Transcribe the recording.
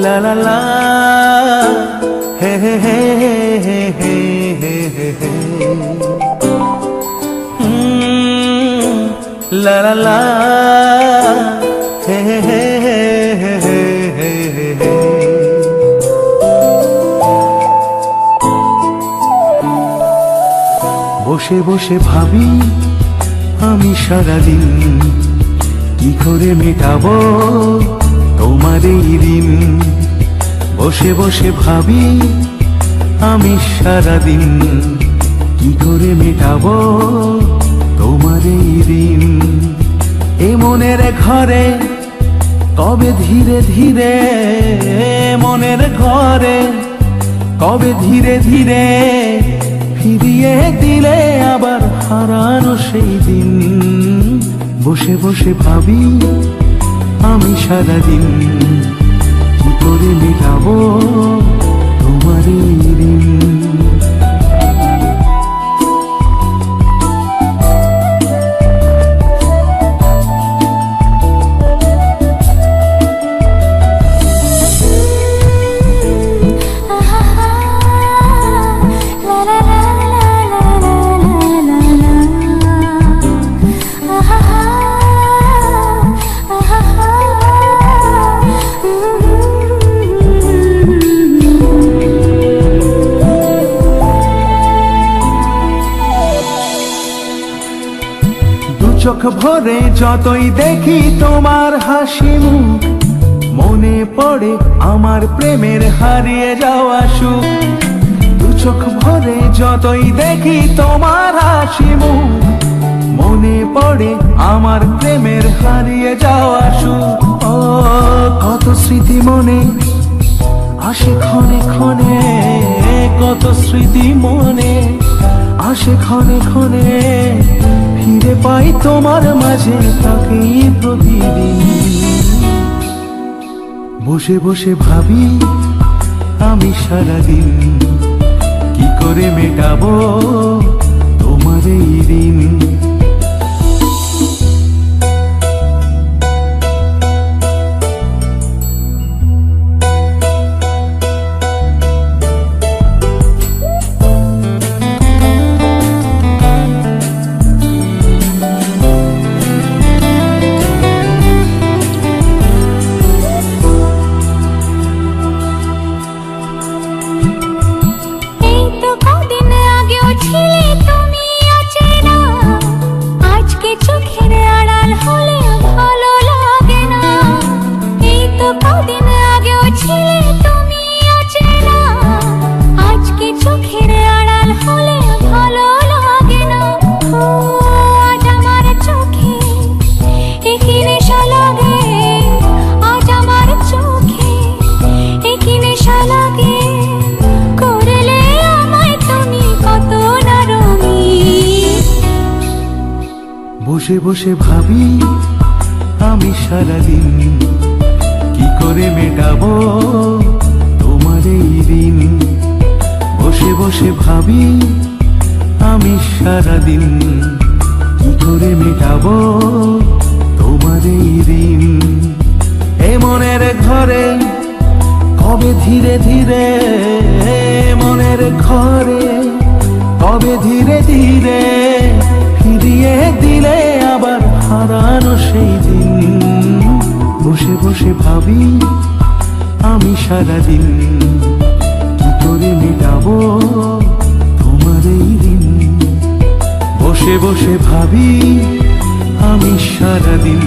লা লা লা হে হে হে হে হে হে হে লা লা লা হে হে হে হে হে হে। বসে বসে ভাবি আমি সারাদিন কি করে মেটাবো তোমার এই ঋণ। বসে বসে ভাবি আমি সারাদিন কি করে মেটাবো তোমার এই ঋণ। এ মনের ঘরে কবে ধীরে ধীরে, মনের ঘরে কবে ধীরে ধীরে ফিরিয়ে দিলে আবার হারানো সেই দিন। বসে বসে ভাবি আমি সারাদিন কি করে মেটাবো তোমার এই ঋণ। চোখ ভরে যতই দেখি তোমার হাসি মুখ, মনে পড়ে আমার প্রেমের হারিয়ে যাওয়া সুখ। দু চোখ ভরে যতই দেখি তোমার হাসি মুখ, মনে পড়ে আমার প্রেমের হারিয়ে যাওয়া সুখ। ও কত স্মৃতি মনে আসে ক্ষণে ক্ষণে, কত স্মৃতি মনে আসে ক্ষণে ক্ষণে, ফিরে পাই তোমার মাঝে তাকে প্রতিদিন। বসে বসে ভাবি আমি সারাদিন কি করে মেটাবো তোমার এই ঋণ। বসে বসে ভাবি আমি সারাদিন কি করে মেটাবো তোমার এই ঋণ। বসে বসে ভাবি আমি সারাদিন কি করে মেটাবো তোমার এই ঋণ। এ মনের ঘরে কবে ধীরে ধীরে, মনের ঘরে কবে ধীরে ধীরে ফিরিয়ে দিলে আবার হারানো সেই দিন। বসে বসে ভাবি আমি সারাদিন কি করে মেটাবো তোমার এই ঋণ। বসে বসে ভাবি আমি সারাদিন